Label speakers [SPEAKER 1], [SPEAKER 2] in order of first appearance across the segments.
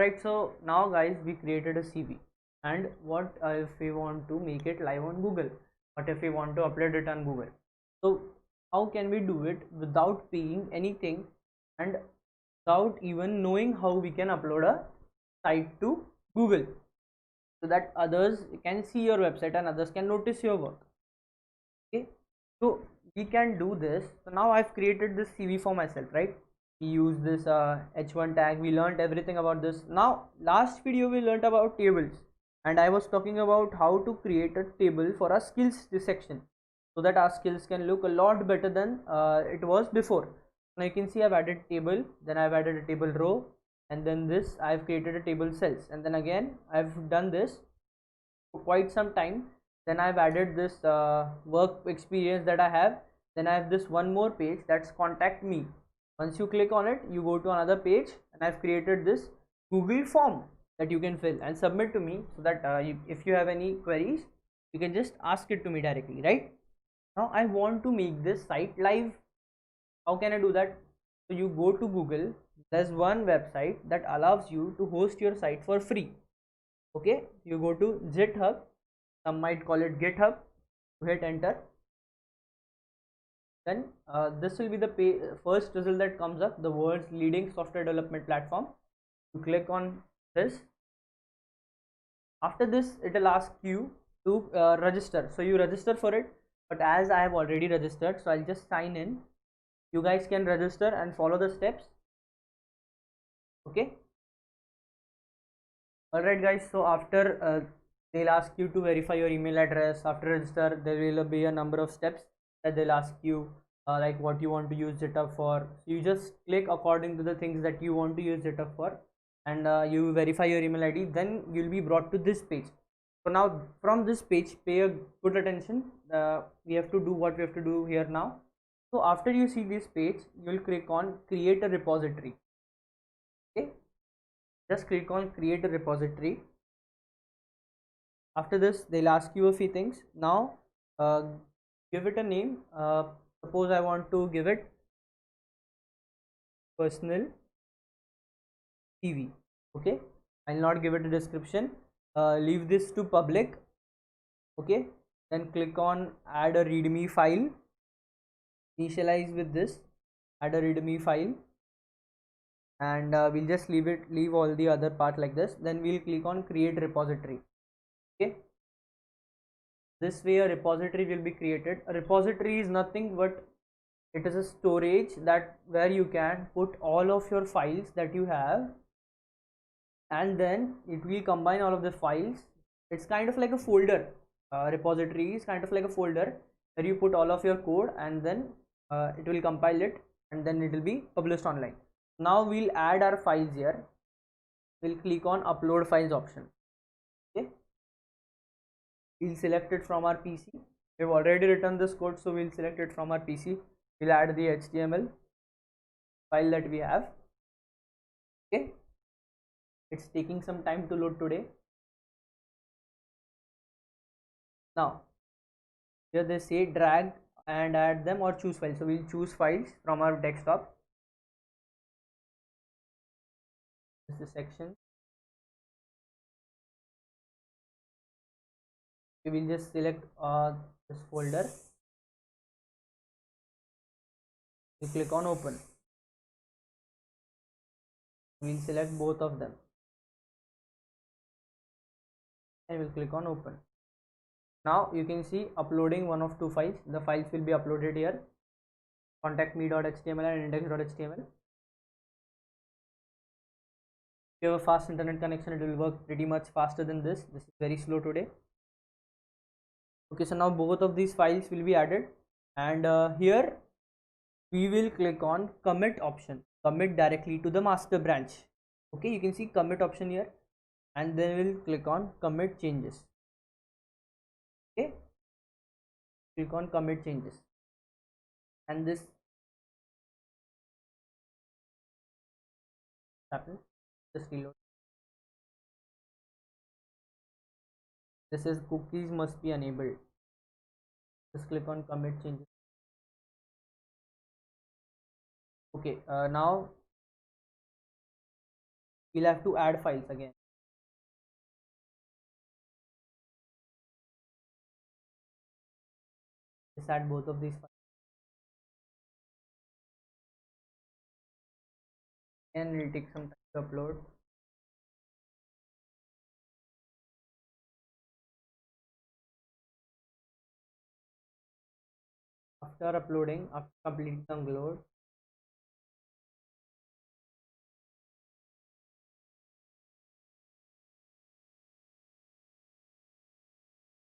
[SPEAKER 1] Alright, so now guys, we created a CV, and what if we want to make it live on Google? What if we want to upload it on Google? So how can we do it without paying anything and without even knowing how we can upload a site to Google, so that others can see your website and others can notice your work? Okay, so we can do this. So now I've created this CV for myself, right? We use this h1 tag. We learned everything about this. Now last video we learned about tables, and I was talking about how to create a table for our skills section, so that our skills can look a lot better than it was before. Now you can see I've added table, then I've added a table row, and then this I've created a table cells, and then again I've done this for quite some time. Then I've added this work experience that I have. Then I have this one more page, that's contact me. Once you click on it, you go to another page, and I've created this Google form that you can fill and submit to me, so that if you have any queries, you can just ask it to me directly, right? Now I want to make this site live. How can I do that? So you go to Google. There's one website that allows you to host your site for free. Okay, you go to GitHub, some might call it GitHub, hit enter. Then this will be the first result that comes up, the world's leading software development platform. You click on this. After this, it will ask you to register, so you register for it, but as I have already registered, so I'll just sign in. You guys can register and follow the steps. Okay, alright guys, so after they'll ask you to verify your email address. After register, there will be a number of steps that they'll ask you, like what you want to use GitHub for. So you just click according to the things that you want to use GitHub for, and you verify your email ID. Then you'll be brought to this page. So now from this page, pay a good attention. We have to do what we have to do here now. So after you see this page, you will click on create a repository. Okay, just click on create a repository. After this, they'll ask you a few things. Now give it a name. Suppose I want to give it personal CV. Okay, I'll not give it a description. Leave this to public. Okay, then click on add a readme file. Initialize with this, add a readme file, and we'll just leave all the other part like this. Then we'll click on create repository. Okay, this way a repository will be created. A repository is nothing but it is a storage that where you can put all of your files that you have, and then it will combine all of the files. It's kind of like a folder. Repository is kind of like a folder where you put all of your code, and then it will compile it, and then it will be published online. Now we'll add our files here. We'll click on upload files option. Okay, we'll select it from our PC. We've already written this code, so we'll select it from our PC. We'll add the HTML file that we have. Okay, it's taking some time to load today. Now here they say drag and add them or choose files, so we'll choose files from our desktop. This is section. We will just select this folder. We click on open. We'll select both of them, and we'll click on open. Now you can see uploading one of two files. The files will be uploaded here, contactme.html and index.html. If you have a fast internet connection, it will work pretty much faster than this. This is very slow today. Okay, so now both of these files will be added, and here we will click on commit option, commit directly to the master branch. Okay, you can see commit option here, and then we'll click on commit changes. Okay, click on commit changes, and this happens. Just reload. This is cookies must be enabled. Just click on commit changes. Okay, now we'll have to add files again. Let's add both of these files and it'll take some time to upload. After uploading, after completing the upload,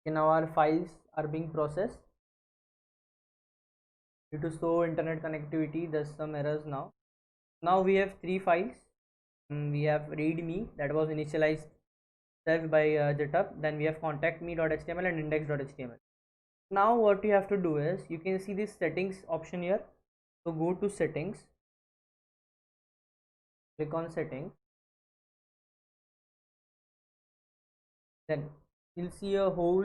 [SPEAKER 1] now our files are being processed. Due to slow internet connectivity, there's some errors now. Now we have 3 files. We have readme that was initialized self by GitHub. Then we have contactme.html and index.html. Now what you have to do is, you can see this settings option here. So go to settings, click on settings, then you'll see a whole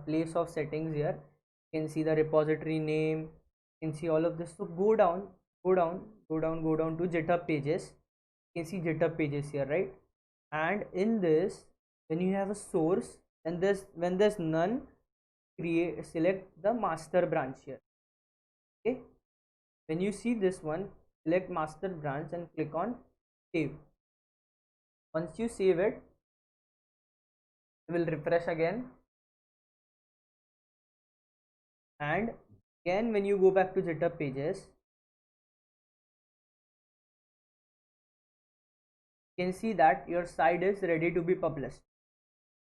[SPEAKER 1] place of settings here. You can see the repository name, you can see all of this. So go down to GitHub pages. You can see GitHub pages here, right? And in this, when you have a source, and when there's none, select the master branch here. Okay, when you see this one, select master branch and click on save. Once you save it, it will refresh again, and again when you go back to GitHub pages, you can see that your site is ready to be published.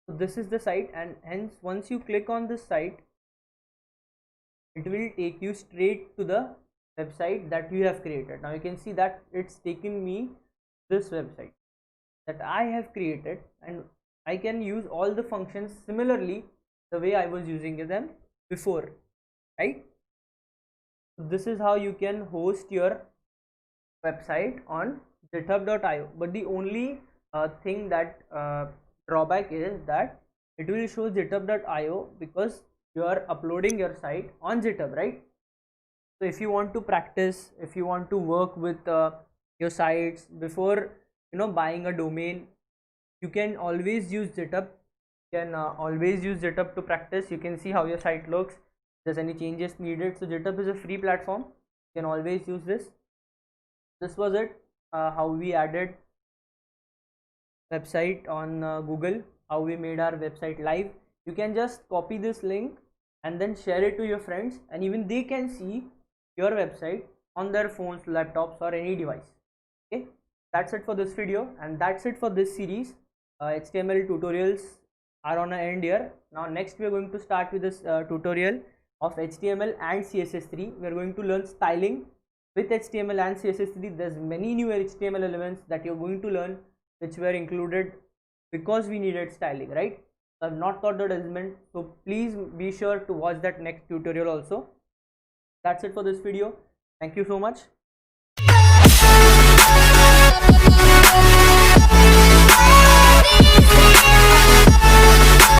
[SPEAKER 1] So this is the site, and hence once you click on this site, it will take you straight to the website that you have created. Now you can see that it's taken me this website that I have created, and I can use all the functions similarly the way I was using them before, right? So this is how you can host your website on github.io. But the only thing that drawback is that it will show github.io because you are uploading your site on GitHub, right? So if you want to practice, if you want to work with your sites before buying a domain, you can always use GitHub. You can always use GitHub to practice. You can see how your site looks, if there's any changes needed. So GitHub is a free platform, you can always use this. This was it, how we added website on Google, how we made our website live. You can just copy this link and then share it to your friends, and even they can see your website on their phones, laptops, or any device. Okay, that's it for this video, and that's it for this series. HTML tutorials are on an end here. Now next we are going to start with this tutorial of HTML and CSS3. We are going to learn styling with HTML and CSS3. There's many new HTML elements that you're going to learn which were included because we needed styling, right? So I've not taught that element, so please be sure to watch that next tutorial also. That's it for this video. Thank you so much.